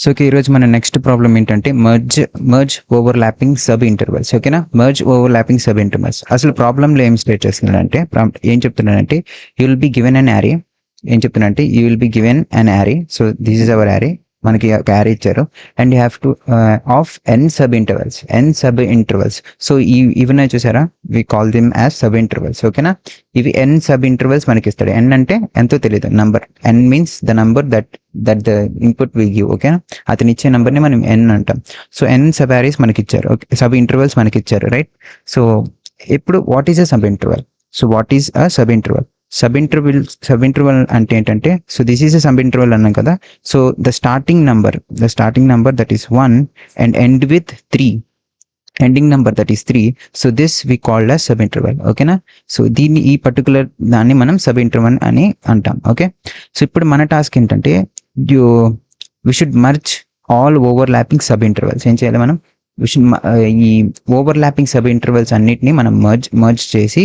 So okay, ఈరోజు మన next problem ఏంటంటే మర్జ్ ఓవర్లాపింగ్ సబ్ ఇంటర్వల్స్. ఓకేనా, మర్జ్ ఓవర్లాపింగ్ సబ్ ఇంటర్వల్స్. అసలు ప్రాబ్లంలో ఏం స్టేట్ చేస్తున్నాడంటే, ఏం చెప్తున్నాడంటే, you will be given an array. ఏం చెప్తున్నాడంటే, you will be given an array. So this is our array. మనకి ఒక యారీ ఇచ్చారు and you have to of n sub intervals. So ఇవన్నీ చూసారా, we call them as sub intervals. ఓకేనా, ఇవి ఎన్ sub intervals మనకి ఇస్తాడు. ఎన్ అంటే ఎంతో తెలియదు, number. N means the number that the input will give. ఓకేనా, అతను ఇచ్చే నెంబర్ని మనం ఎన్ అంటాం. సో ఎన్ సబ్ యారీస్ మనకి ఇచ్చారు, ఓకే, సబ్ ఇంటర్వల్స్ మనకి ఇచ్చారు, రైట్. సో ఇప్పుడు what is a sub interval? So what is a sub interval? Sub interval అంటే ఏంటంటే, so this is a sub interval అన్నాం కదా. So the starting number that is 1 and end with 3, ending number that is 3. So this we called as sub interval. ఓకేనా, so దీన్ని, ఈ particular దాన్ని మనం sub interval అని అంటాం. ఓకే, సో ఇప్పుడు మన టాస్క్ ఏంటంటే, we should merge all overlapping sub intervals. ఏం చేయాలి మనం? ఈ ఓవర్లాపింగ్ సబ్ ఇంటర్వల్స్ అన్నిటిని మనం మర్జ్ చేసి,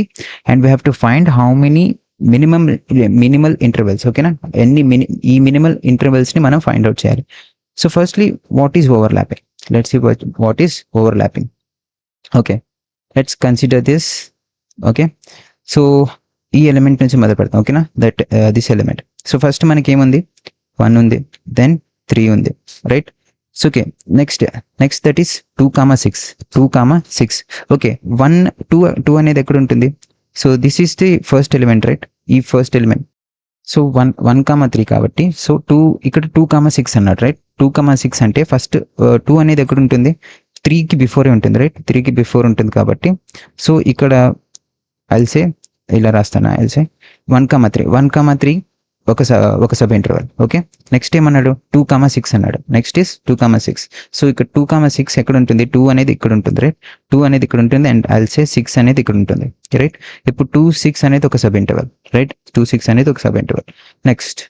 and we have to find how many minimal intervals. ఓకేనా, ఈ మినిమల్ ఇంటర్వెల్స్ ని మనం ఫైండ్ అవుట్ చేయాలి. So firstly, what is overlapping? Let's see what is overlapping. Okay, let's consider this. Okay, so ఈ element నుంచి మొదలు పెడతాం. ఓకేనా, దిస్ ఎలిమెంట్. సో ఫస్ట్ మనకి ఏముంది? 1 ఉంది, దెన్ 3 ఉంది, right. So okay, next that is 2,6. Okay, 2 అనేది ఎక్కడ ఉంటుంది? So this is the first element, right. ఈ ఫస్ట్ ఎలిమెంట్. సో 1,3 కాబట్టి, సో 2 ఇక్కడ 2,6 అన్నాడు, రైట్. 2,6 అంటే ఫస్ట్ 2 అనేది ఎక్కడ ఉంటుంది? 3కి బిఫోరే ఉంటుంది, రైట్. 3కి బిఫోర్ ఉంటుంది కాబట్టి, సో ఇక్కడ ఐల్సే ఇలా రాస్తాను. ఐల్సే 1,3 ఒక సబ్ ఇంటర్వల్. ఓకే, నెక్స్ట్ ఏమన్నాడు? 2,6 అన్నాడు. Next is 2,6. సో ఇక్కడ 2,6 ఎక్కడ ఉంటుంది? 2 అనేది ఇక్కడ ఉంటుంది, రైట్. 2 అనేది ఇక్కడ ఉంటుంది అండ్ ఐల్సే 6 అనేది ఇక్కడ ఉంటుంది, రైట్. ఇప్పుడు 2,6 అనేది ఒక సబ్ ఇంటర్వల్, రైట్. 2,6 అనేది ఒక సబ్ ఇంటర్వల్. నెక్స్ట్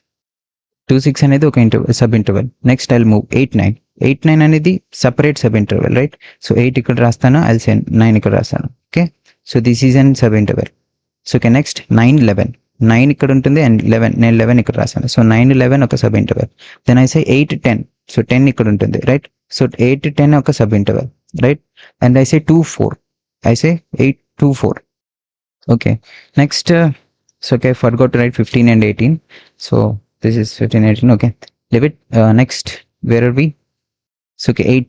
2,6 అనేది ఒక sub interval. Next I'll move 8,9. 8,9 అనేది separate sub interval, right. So 8 ఇక్కడ రాస్తాను, ఐల్సే 9 ఇక్కడ రాస్తాను. Okay, so this is an sub interval. So okay, next 9, 11. 9 ఇక్కడ ఉంటుంది అండ్ 11, నేను 11 ఇక్కడ రాశాను. సో 9, 11 ఒక sub interval. Then I say 8, 10. So 10 ఇక్కడ ఉంటుంది, రైట్. సో 8, 10 ఒక sub interval, right. And I say 2, 4. I say 8, 2, 4. Okay, next, so okay, forgot to write 15 and 18. So this is 15, 18. Okay, leave it. Next, where are we? So okay, 8,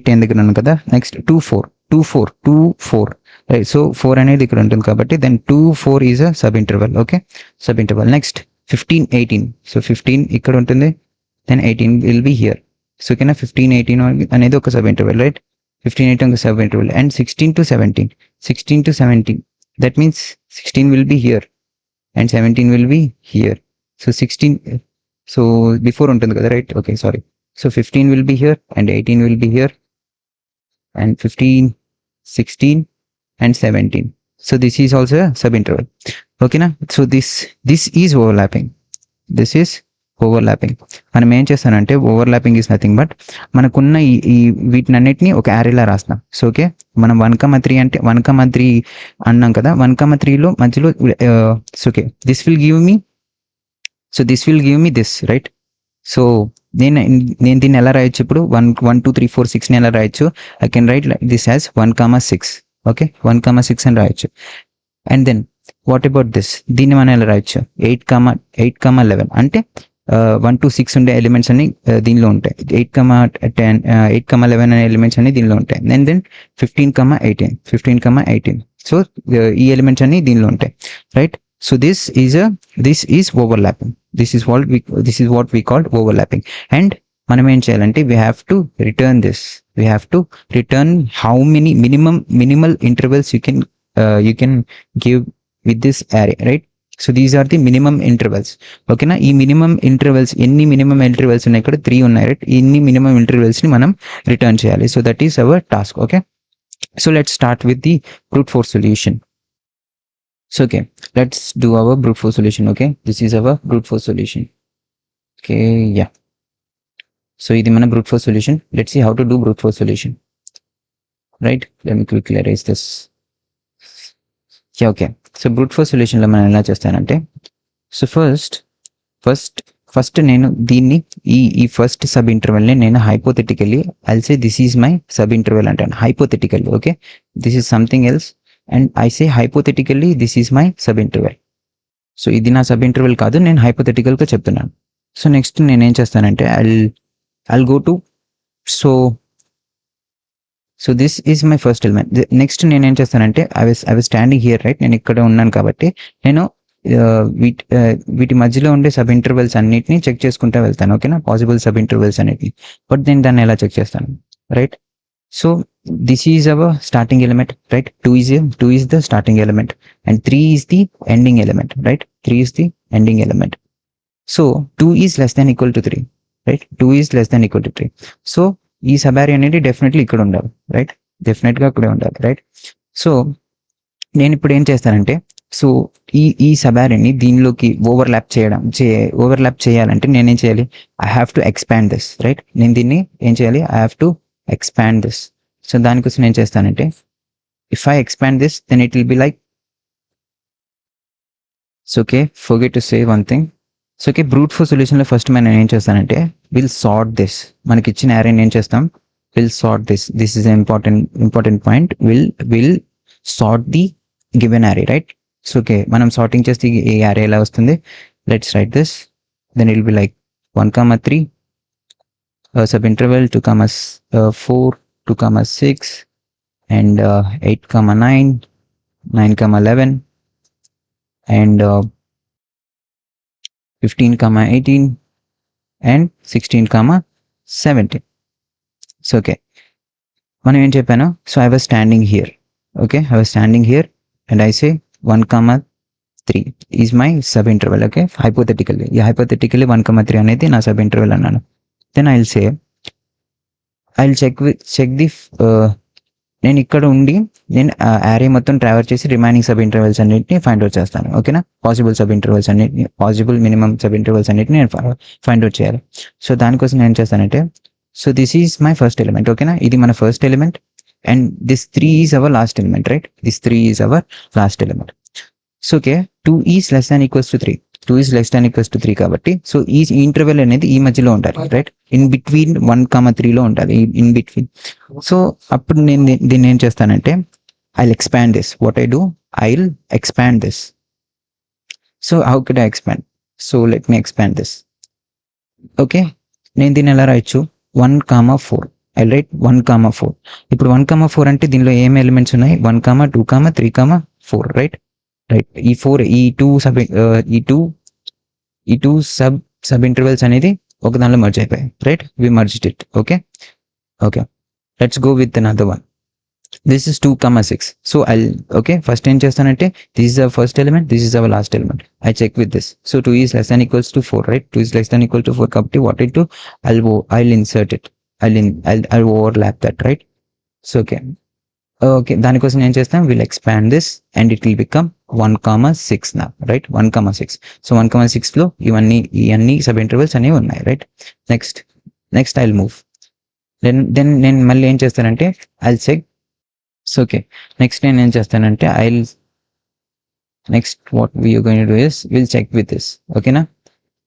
10 దగ్గర ఉన్నాను కదా. Next 2, 4. Right. So 4 అనేది ఇక్కడ ఉంటుంది కాబట్టి, then 2, 4 is a sub interval. Okay, sub interval. Next 15, 18. So 15 ఇక్కడ ఉంటుంది, then 18 will be here. So ఓకేనా, 15, 18 అనేది ఒక సబ్ ఇంటర్వల్, రైట్. 15, 18 ఒక sub interval. And 16 to 17. That means 16 will be here and 17 will be here. So 16, so before ఉంటుంది కదా, right. Okay, sorry. So 15 will be here and 18 will be here and 15, 16 and 17. So this is also a subinterval. Okay na? So this is overlapping. This is overlapping. మనం ఏం చేస్తానంటే, overlapping is nothing but మనకున్న ఈ వీటినన్నిటిని ఒక యారీలా రాస్తాం. So okay, మనం 1,3 అంటే 1,3 అన్నాం కదా. 1,3లో మధ్యలో so okay, this will give me this, right. So నేను దీన్ని ఎలా రాయొచ్చు? ఇప్పుడు 1, 2, 3, 4, 6ని ఎలా రాయొచ్చు? I can write this as 1,6. Okay, 1,6 అని రాయొచ్చు. And then what about this? దీన్ని మనం ఎలా రాయొచ్చు? 8,11 అంటే 1 to 6 ఉండే ఎలిమెంట్స్ అన్ని దీనిలో ఉంటాయి. 8,10, 8,11 అనే ఎలిమెంట్స్ అన్ని దీనిలో ఉంటాయి. దెన్ 15,18. సో ఈ ఎలిమెంట్స్ అన్ని దీనిలో ఉంటాయి, right. So this is overlapping. This is what we call overlapping. And మనం ఏం చేయాలంటే, we have to return this. We have to return how many minimal intervals you can give with this array, right? So these are the minimum intervals. Okay na? ఈ minimum intervals, ఎన్ని minimum intervals ఉన్నాయి? ఇక్కడ 3 ఉన్నాయి, right. ఇన్ని minimum intervals ని మనం return చేయాలి. So that is our task. Okay, so let's start with the brute force solution. So okay, let's do our brute force solution. Okay, this is our brute force solution. Okay, yeah. So ఇది మన brute force solution. Let's see how to do brute force solution. Right, let me quickly erase this. Yeah, okay. So brute force solution లో మనం ఎలా చేస్తానంటే, so first first నేను దీన్ని ఈ first sub ఇంటర్వెల్ని నేను hypothetically I'll say this is my sub interval అంటాను, hypothetically. Okay, this is something else and I say hypothetically this is my sub interval. So ఇది నా సబ్ ఇంటర్వెల్ కాదు, నేను హైపోథెటికల్గా చెప్తున్నాను. సో నెక్స్ట్ నేను ఏం చేస్తానంటే I'll go to so this is my first element. Next నేను ఏం చేస్తానంటే I was standing here, right, నేను ఇక్కడ ఉన్నాను కాబట్టి నేను వీటి మధ్యలో ఉండే సబ్ ఇంటర్వెల్స్ అన్నిటిని చెక్ చేసుకుంటూ వెళ్తాను. ఓకేనా, పాసిబుల్ సబ్ ఇంటర్వెల్స్ అన్నిటిని. బట్ నేను దాన్ని ఎలా చెక్ చేస్తాను, right? So this is our starting element, right? 2 is the starting element and 3 is the ending element, right? 3 is the ending element. So 2 is less than equal to 3, right? 2 is less than equal to 3. So ఈ sub అరే అనేది definitely ఇక్కడ ఉండాలి, right? డెఫినెట్గా అక్కడే ఉండాలి, right? So నేను ఇప్పుడు ఏం చేస్తానంటే సో ఈ సబ్ అరేని దీనిలోకి ఓవర్లాప్ చేయాలంటే నేనేం చేయాలి? I have to expand this, right? నేను దీన్ని ఏం చేయాలి? I have to expand this. So దానికోసం నేను చేస్తానంటే if I expand this then it will be like so okay, forget to say one thing. So okay, brute force సొల్యూషన్లో first మనం ఏం చేస్తానంటే విల్ సార్ట్ దిస్. మనకి ఇచ్చిన అరేని ఏం చేస్తాం? Will sort this. This is important point. Will sort the given array, right? So okay, మనం సార్టింగ్ చేస్తే ఈ అరే ఎలా వస్తుంది? Let's write this. Then it will be like 1,3 sub interval 2,4 2,6 and 8,9 9,11 and 15,18 and 16,17. So okay, మనం ఏం చెప్పాను? So I was standing here, okay, I was standing here and I say 1,3 is my sub interval. Okay, hypothetically 1,3 అనేది నా sub interval అన్నాను. Then I will say I will check the నేను ఇక్కడ ఉండి నేను యారే మొత్తం ట్రావెల్ చేసి remaining sub intervals అన్నిటిని ఫైండ్ అవుట్ చేస్తాను. ఓకేనా, పాసిబుల్ మినిమం సబ్ ఇంటర్వెల్స్ అన్నిటిని నేను ఫైండ్ అవుట్ చేయాలి. సో దానికోసం నేను ఏం చేస్తానంటే so this is my first element. ఓకేనా, ఇది మన first element and this 3 is our last element, right? This 3 is our last element. So okay, 2 is less than equals to 3. 2 is less than equals to 3 కాబట్టి so ఈ interval అనేది ఈ మధ్యలో ఉండాలి, right? In between 1,3లో ఉండాలి, in between. So అప్పుడు నేను దీన్ని ఏం చేస్తానంటే I will expand this. What I do? I will expand this. So how can I expand? So let me expand this. Okay, నేను దీన్ని ఎలా రాయొచ్చు? 1,4. I right 1,4. ఇప్పుడు 1,4 అంటే దీనిలో ఏం ఎలిమెంట్స్ ఉన్నాయి? 1, 2, 3, 4, రైట్? ఈ టూ సబ్ ఇంటర్వెల్స్ అనేది ఒక దానిలో మర్జ్ అయిపోయాయి, right? We merged it. Okay, let's go with another one. This is 2,6. So first ఏం చేస్తానంటే this is our first element, this is our last element. I check with this. So 2 is less than equals to 4, right? 2 is less than equal to 4 కాబట్టి what it do? I will insert it. I'll overlap that, right? So okay, దానికోసం ఏం చేస్తాం? Will expand this and it will become 1,6 నా, right? 1,6. So 1,6లో ఇవన్నీ sub intervals అనేవి ఉన్నాయి, right? Next I will move. Then నేను మళ్ళీ ఏం చేస్తానంటే I will check. So okay, next నేను ఏం చేస్తానంటే next what we're going to do is will check with this. ఓకేనా,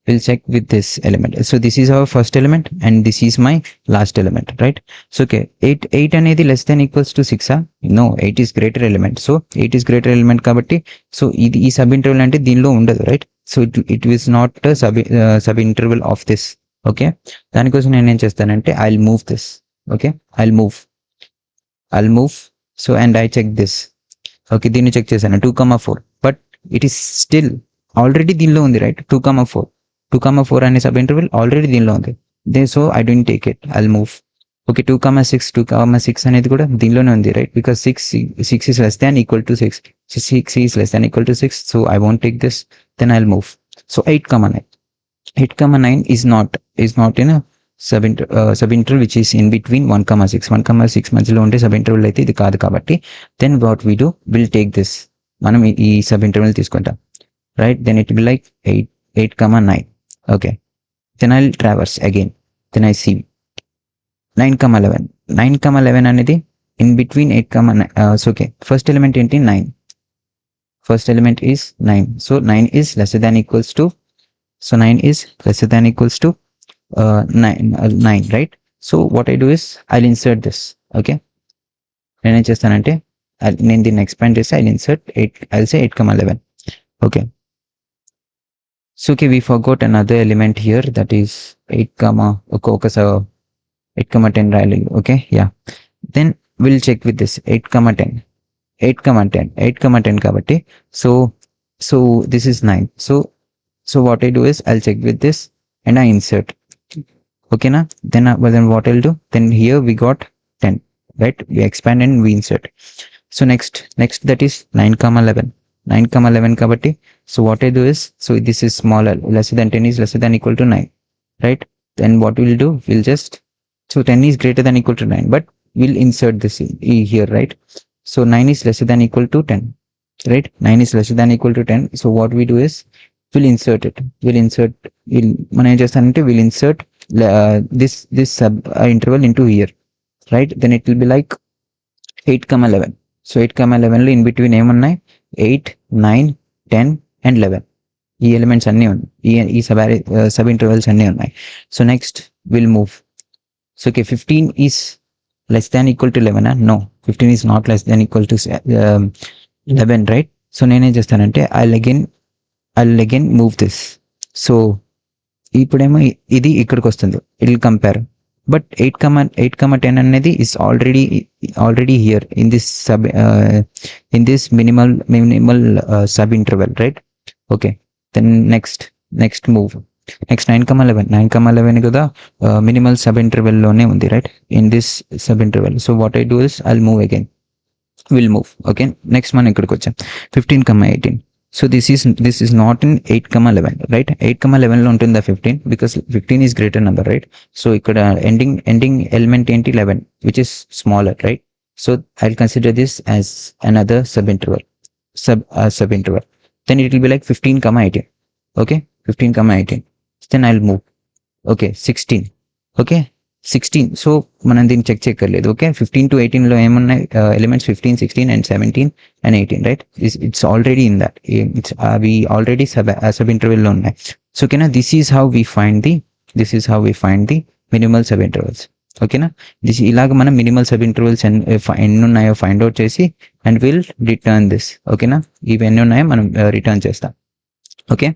we'll check with this element. So this is our first element and this is my last element, right? So okay, 8 అనేది less than equals to 6. No, 8 is greater element. So 8 is greater element కాబట్టి so ఇది ఈ sub interval అంటే దీనిలో ఉండదు, right? So it is not sub interval of this. Okay, దానికోసం నేను ఏం చేస్తానంటే I will move this. Okay, I will move. So and I check this. Okay, దీన్ని చెక్ చేశాను 2,4 but it is still already దీనిలో ఉంది, రైట్? 2,4 అనే sub interval already దీనిలో ఉంది. So I don't take it, I will move. Okay, 2,6 అనేది కూడా దీనిలోనే ఉంది, right? Because 6 is less than equal to 6. 6 is less than equal to 6. So I won't take this. Then I'll move. So 8,9. 8,9 is not in a sub interval which is in between 1,6. 1,6 మధ్యలో ఉండే sub interval అయితే ఇది కాదు కాబట్టి then what we do, we'll take this. మనం ఈ sub interval తీసుకుంటాం, right? Then it will be like 8,9. Okay, then I'll traverse again. Then I see 9,11. 9,11 అనేది in between 8,9. So okay, first element ఏంటి? 9. First element is 9. So 9 is lesser than equals to So 9 is lesser than equals to 9, right? So what I do is I'll insert this. Okay, నేనేం చేస్తానంటే నేను దీన్ని expand చేసి I'll insert 8. I'll say 8, 11. Okay, so okay, we forgot another element here, that is 8 comma okay, so 8, 10 రాయాలి. Okay, yeah, then we'll check with this 8, 10. 8, 10 కాబట్టి so this is 9. So what I do is I'll check with this and I insert. Okay na, then what I'll do, then here we got 10, right? We expand and we insert. So next that is 9, 11. 9, 11 kabatti. So what I do is, so this is smaller, lesser than 10 is lesser than equal to 9, right? Then what we'll do, we'll just, so 10 is greater than equal to 9, but we'll insert this here, right? So 9 is lesser than equal to 10, right? 9 is lesser than equal to 10. So what we do is we'll insert it. We'll మనం ఏం చేస్తానంటే we'll insert this sub interval into here, right? Then it will be like 8, 11. So 8, 11 లో in between ఏమున్నాయి, 8, 9, 10 and 11. ఈ elements అన్నీ ఉన్నాయి, ఈ sub intervals అన్నీ ఉన్నాయి. So next will move. So okay, 15 is less than equal to 11. No, 15 is not less than equal to 11, right? So నేనేం చేస్తానంటే I'll again move this. So ఇప్పుడేమో ఇది ఇక్కడికి వస్తుంది, ఇట్ విల్ కంపేర్. బట్ 8, 10 అనేది is already here in this minimal sub interval, right? Okay, then next move. Next 9, 11 కదా minimal sub interval లోనే ఉంది, right? In this sub interval. So what I do is I'll move again, will move. Okay, next మనం ఇక్కడికి వచ్చాం 15, 18. So this is not in 8, 11, right? 8, 11 లో ఉంటుందా 15, because 15 is greater number, right? So ఇక్కడ ending element ఏంటి, 11, which is smaller, right? So I will consider this as another sub interval. Then it will be like 15, 18. Okay, 15, 18. Then I'll move. Okay, 16. Okay, 16. So మనం దీన్ని check చేయక్కర్లేదు. Okay, 15 to 18 లో ఏమున్నాయి elements, 15, 16 and 17 and 18, right? It's already in that, అవి already sub interval లో ఉన్నాయి. So okay, this is how we find the minimal sub intervals. ఓకేనా, ఇలాగ మనం మినిమల్ సబ్ ఇంటర్వెల్స్ ఎన్ని ఉన్నాయో ఫైండ్ అవుట్ చేసి అండ్ విల్ రిటర్న్ దిస్. ఓకేనా, ఇవి ఎన్ని ఉన్నాయో మనం రిటర్న్ చేస్తాం. Okay,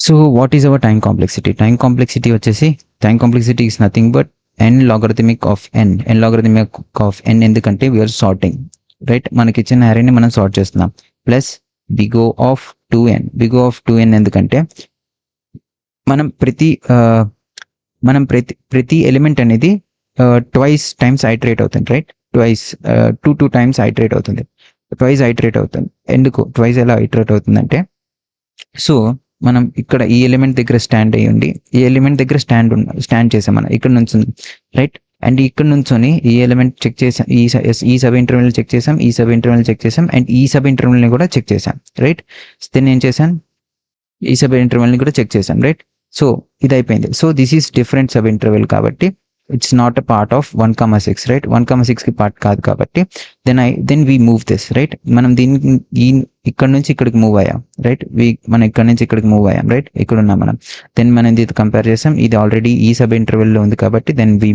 so what is our time complexity? Time complexity వచ్చేసి, time complexity is nothing but n logarithmic of n. n logarithmic of n ఎందుకంటే వీఆర్ సార్టింగ్, రైట్? మనకి ఇచ్చిన అరేని మనం సార్ట్ చేస్తున్నాం. Plus big O of 2n. Big O of 2n ఎందుకంటే మనం ప్రతి ఎలిమెంట్ అనేది ట్వైస్ టైమ్స్ ఐటరేట్ అవుతుంది, రైట్? టూ టైమ్స్ ఐటరేట్ అవుతుంది, ట్వైస్ ఐటరేట్ అవుతుంది. ఎందుకు ట్వైస్ ఎలా ఐటరేట్ అవుతుందంటే, సో మనం ఇక్కడ ఈ ఎలిమెంట్ దగ్గర స్టాండ్ అయ్యండి, ఈ ఎలిమెంట్ దగ్గర స్టాండ్ చేసాం మనం, ఇక్కడ నుంచి, రైట్? అండ్ ఇక్కడ నుంచొని ఈ ఎలిమెంట్ చెక్ చేసాం, ఈ సబ్ ఇంటర్వెల్ చెక్ చేసాం, ఈ సబ్ ఇంటర్వెల్ చెక్ చేసాం, అండ్ ఈ సబ్ ఇంటర్వెల్ని కూడా చెక్ చేసాం, రైట్? దెన్ ఏం చేశాను, ఈ సబ్ ఇంటర్వెల్ని కూడా చెక్ చేసాం, రైట్? సో ఇది అయిపోయింది. So this is different sub interval కాబట్టి it's not a part of 1,6, right? 1,6కి పార్ట్ కాదు కాబట్టి then we move this, right? మనం ఇక్కడ నుంచి ఇక్కడికి మూవ్ అయ్యాం, రైట్? మనం ఇక్కడ నుంచి ఇక్కడికి మూవ్ అయ్యాం, రైట్? ఇక్కడ ఉన్నాం మనం. దెన్ మనం ఇది కంపేర్ చేసాం, ఇది ఆల్రెడీ ఈ సబ్ ఇంటర్వెల్లో ఉంది కాబట్టి దెన్ వి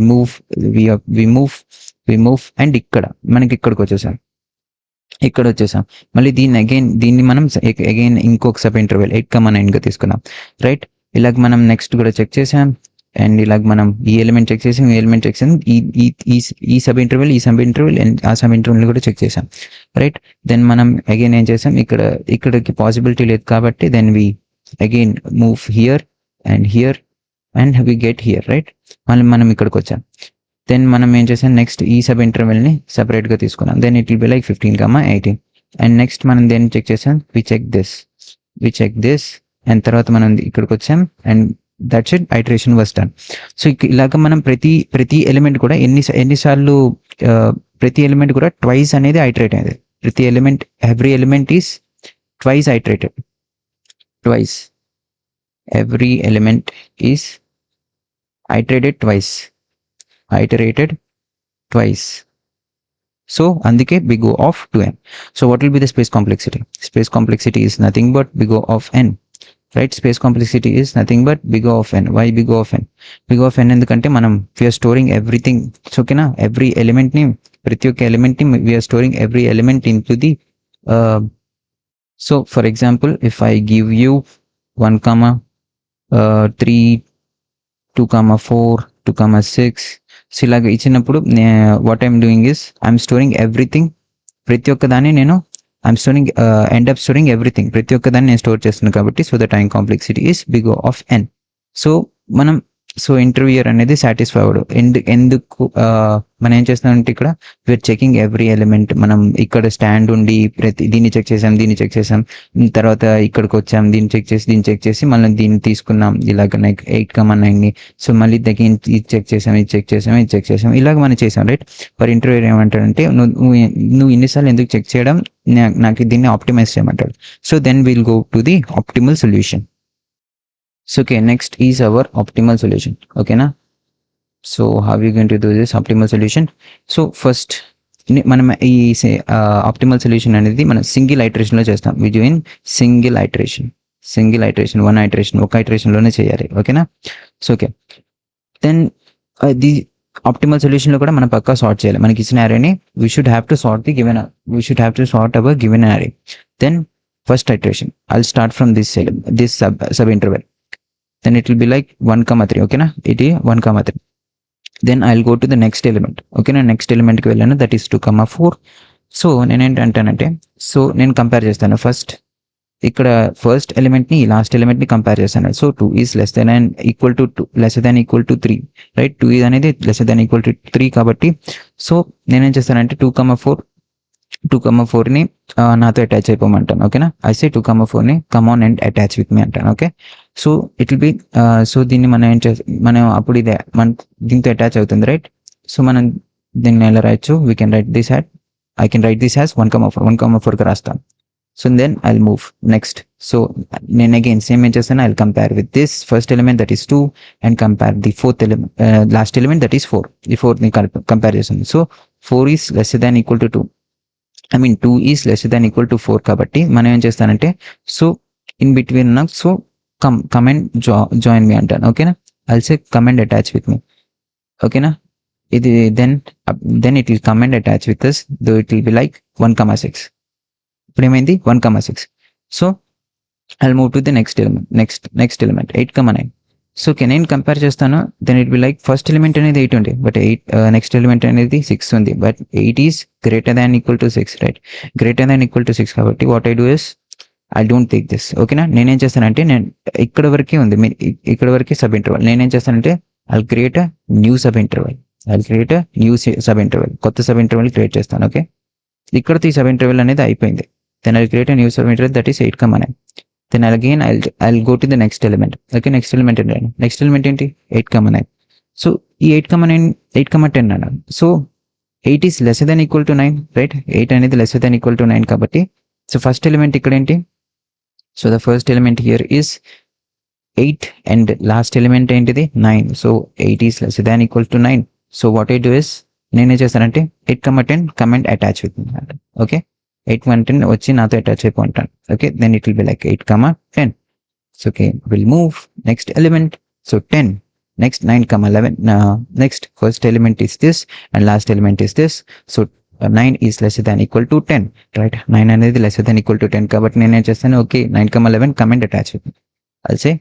మూవ్ అండ్ ఇక్కడ మనకి ఇక్కడికి వచ్చేసాం. మళ్ళీ దీన్ని మనం అగైన్ ఇంకొక సబ్ ఇంటర్వెల్ 8,9గా తీసుకున్నాం, రైట్? ఇలాగ మనం నెక్స్ట్ కూడా చెక్ చేసాం, అండ్ ఇలాగ మనం ఈ ఎలిమెంట్ చెక్ చేసాం, ఈ సబ్ ఇంటర్వెల్ అండ్ ఆ సబ్ ఇంటర్వెల్ కూడా చెక్ చేసాం, రైట్? దెన్ మనం అగైన్ ఏం చేసాం, ఇక్కడికి పాసిబిలిటీ లేదు కాబట్టి then we again move here and we get here, right? మళ్ళీ మనం ఇక్కడికి వచ్చాం. దెన్ మనం ఏం చేసాం, నెక్స్ట్ ఈ సబ్ ఇంటర్వెల్ని సపరేట్గా తీసుకున్నాం. Then it will be like 15, 18. And next మనం దేన్ని చెక్ చేసాం, వి చెక్ దిస్ అండ్ తర్వాత మనం ఇక్కడికి వచ్చాం and that's it, iteration was done. So ఇలాగ మనం ప్రతి ఎలిమెంట్ కూడా ఎన్నిసార్లు ప్రతి ఎలిమెంట్ కూడా ట్వైస్ అనేది ఐటరేట్ అయింది. ప్రతి element, every element is twice iterated. Every element is iterated twice. So అందుకే big O of 2n. So what will be the space complexity? Space complexity is nothing but big O of n. Right. Space complexity is nothing but big of n. Why big of n? Big of n ఎందుకంటే మనం we're storing everything. ఓకేనా, every ఎలిమెంట్ని, ప్రతి ఒక్క ఎలిమెంట్ని we're storing every element into the. So for example if I give you 1,3, 2,4, 2,6. So ఇలాగ ఇచ్చినప్పుడు what I'm doing is I'm storing everything. ప్రతి ఒక్క దాన్ని నేను I'm storing end up storing everything. ప్రతి ఒక్క దాన్ని నేను స్టోర్ చేస్తున్నాను కాబట్టి so the time complexity is big of n. So మనం ఇంటర్వ్యూయర్ అనేది సాటిస్ఫై అవ్వడు. ఎందుకు మనం ఏం చేస్తున్నామంటే ఇక్కడ వీఆర్ చెకింగ్ ఎవ్రీ ఎలిమెంట్. మనం ఇక్కడ స్టాండ్ ఉండి ప్రతి దీన్ని చెక్ చేసాం, దీన్ని చెక్ చేసాం, తర్వాత ఇక్కడికి వచ్చాం, దీన్ని చెక్ చేసి మళ్ళీ దీన్ని తీసుకున్నాం ఇలాగ 8,9ని. సో మళ్ళీ దగ్గర ఇది చెక్ చేసాం, ఇలాగ మనం చేసాం, రైట్. ఫర్ ఇంటర్వ్యూయర్ ఏమంటాడంటే నువ్వు ఇన్నిసార్లు ఎందుకు చెక్ చేయడం, నాకు దీన్ని ఆప్టిమైజ్ చేయమంటాడు. So then will go to the optimal solution. So okay, next is our optimal solution. Okay na. So how are we going to do this optimal solution? So first మనం ఈ optimal solution అనేది మనం single ఐటరేషన్లో చేస్తాం. We do in single iteration, ఒక ఐటరేషన్లోనే చేయాలి. ఓకేనా. So okay, then the optimal సొల్యూషన్లో కూడా మనం పక్కా సార్ట్ చేయాలి. మనకి ఇచ్చిన అరేని we should have to sort our given array. Then first iteration I'll start from this sub interval. Then it will be like 1,3. okay na, it is 1,3. Then I'll go to the next element. okay na, next element ki vellanu, that is 2,4. so నేను ఏంటంటానంటే, so నేను compare చేస్తాను first ఇక్కడ first ఎలిమెంట్ని last ఎలిమెంట్ని compare చేస్తాను. So 2 is less than and equal to 2, less than equal to 3, right. 2 ఇది అనేది less than equal to 3 కాబట్టి so నేనేం చేస్తానంటే 2,4ని నాతో అటాచ్ అయిపోమంటాను. ఓకేనా. ఐ సే 2,4ని come on and attach with me అంటాను. Okay. So it will be so దీన్ని మనం అప్పుడు ఇదే దీంతో అటాచ్ అవుతుంది, రైట్. సో మనం దీన్ని ఎలా రాయొచ్చు, we can write this that, I can write this as 1,4కి రాస్తాను. So then I will move next. So నేను అగైన్ సేమ్ ఏం చేస్తాను, I will compare with this first element that is 2 and compare the fourth element, last element that is 4. ఈ 4ని compare చేస్తాను. So 4 is less than equal to 2, I mean 2 is less than equal to 4 కాబట్టి మనం ఏం చేస్తానంటే so in between నాకు so come and join me అంటాను. ఓకేనా. I'll say come and attach with me. ఓకేనా. ఇది then it will come and attach with us, though it will be like 1,6. ఇప్పుడు ఏమైంది 1,6. So I'll move to the next element 8,9. So నేను compare చేస్తాను, then it be like first element అనేది 8 ఉంది, but next element అనేది 6 ఉంది, but 8 is greater than equal to 6, right. Greater than equal to 6 కాబట్టి what I do is I don't take this. ఓకేనా. నేనేం చేస్తానంటే నేను ఇక్కడ వరకే ఉంది, ఇక్కడ వరకే సబ్ ఇంటర్వల్. నేనేం చేస్తానంటే I'll create a new sub interval, కొత్త సబ్ ఇంటర్వల్ క్రియేట్ చేస్తాను. ఓకే. ఇక్కడతో ఈ సబ్ ఇంటర్వల్ అనేది అయిపోయింది. Then I'll create a new sub interval that is 8,9. then again I'll go to the next element. okay, next element ఏంటి 8,9. so ఈ 8,9 8,10 అన్నాను. So 8 is lesser than equal to 9, right. 8 అనేది lesser than equal to 9 కాబట్టి so first element ఇక్కడ ఏంటి, so the first element here is 8 and last element ఏంటిది 9. So 8 is lesser than equal to 9. So what I do is నేనేం చేస్తానంటే 8,10 come and attach with me. Okay. 8,10 వచ్చి నాతో attach అయిపోంటాను. Okay. Then it will be like 8,10. So okay, will move next element. So 10, next 9,11. Next first element is this and last element is this. So 9 is lesser than equal to 10, right. 9 అనేది lesser than equal to 10 కాబట్టి నేనేం చేస్తాను, okay 9,11 come and attach with me. I'll say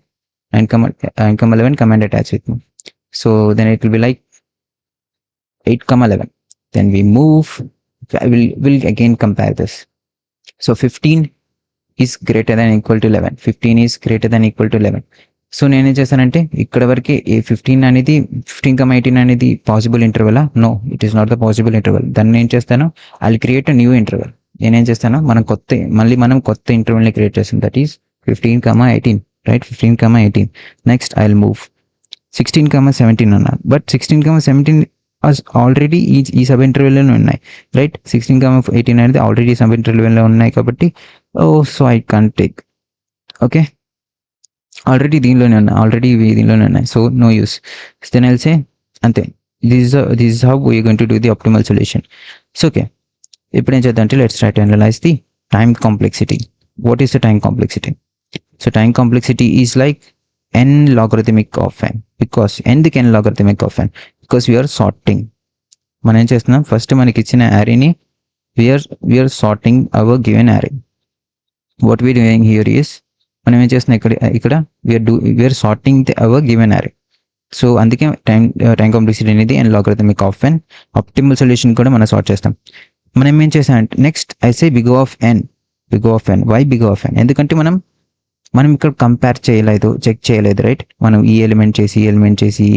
9,11 come and attach with me. So then it will be like 8,11. Then we move. We'll again compare this. So 15 is greater than equal to 11. 15 is greater than equal to 11. So నేనేం చేస్తానంటే ఇక్కడ వరకు 15 అనేది 15,18 అనేది possible ఇంటర్వెలా? No, it is not the possible interval. దాన్ని నేను చేస్తాను, I create a new interval. నేనేం చేస్తాను, మనం కొత్త ఇంటర్వెల్ని క్రియేట్ చేస్తాం, that is 15,18, right. 15,18. Next I will move 16,17 అన్నాను, బట్ 16,17 ఆల్రెడీ ఈ సబ్ ఇంటర్వెల్లోనే ఉన్నాయి, రైట్. 16,18 అనేది ఆల్రెడీ సబ్ ఇంటర్వెల్లో ఉన్నాయి కాబట్టి so I can't take. Okay, already దీనిలోనే ఉన్నాయి, so no use. Then I'll say అంతే, this is how we're going to do the optimal solution. So okay, ఇప్పుడు ఏం చేద్దాం అంటే let's try to analyze the time complexity. What is the time complexity? So time complexity is like n logarithmic of n. Because ఎందుకు n logarithmic of n? Because we're sorting. మనం ఏం చేస్తున్నాం, first మనకి ఇచ్చిన యారీని we're sorting our given array. What we're doing here is, మనం ఏం చేస్తున్నాం ఇక్కడ we are sorting our given array. So అందుకే టైం కాంప్లెక్సిటీ అనేది n logarithmic of n. Optimal solution కూడా మనం సార్ట్ చేస్తాం. మనం ఏం చేసామంటే నెక్స్ట్ ఐసే big of n. Why big of n? ఎందుకంటే మనం ఇక్కడ కంపేర్ చేయలేదు, చెక్ చేయలేదు, రైట్? మనం ఈ ఎలిమెంట్ చేసి ఈ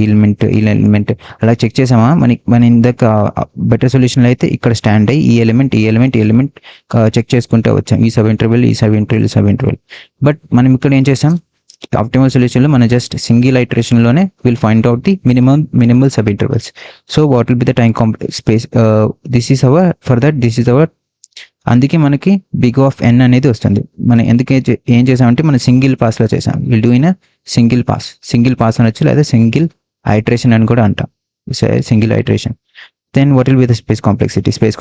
ఎలిమెంట్ అలా చెక్ చేసామా? మన ఇందాక బెటర్ సొల్యూషన్లో అయితే ఇక్కడ స్టాండ్ అయ్యి ఈ ఎలిమెంట్ చెక్ చేసుకుంటే వచ్చాం, ఈ సబ్ ఇంటర్వెల్. బట్ మనం ఇక్కడ ఏం చేసాం, ఆప్టిమల్ సొల్యూషన్లో మనం జస్ట్ సింగిల్ ఐటరేషన్లోనే will find out the minimal sub intervals. So what will be the time space, this is our. అందుకే మనకి బిగ్ ఆఫ్ n అనేది వస్తుంది. మనం ఏం చేసామంటే మనం సింగిల్ పాస్లో చేసాం. Will do in single pass అనొచ్చు, లేదా సింగిల్ ఐటరేషన్ అని కూడా అంటాం. Single iteration. Then what will be the space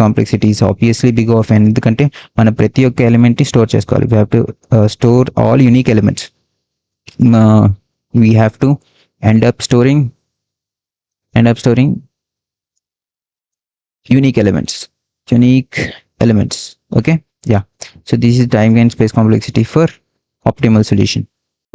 complexity is obviously big of n. ఎందుకంటే మనం ప్రతి ఒక్క ఎలిమెంట్ని స్టోర్ చేసుకోవాలి. We have to store all unique elements. We have to end up storing unique elements. Okay, yeah. So this is time and space complexity for optimal solution.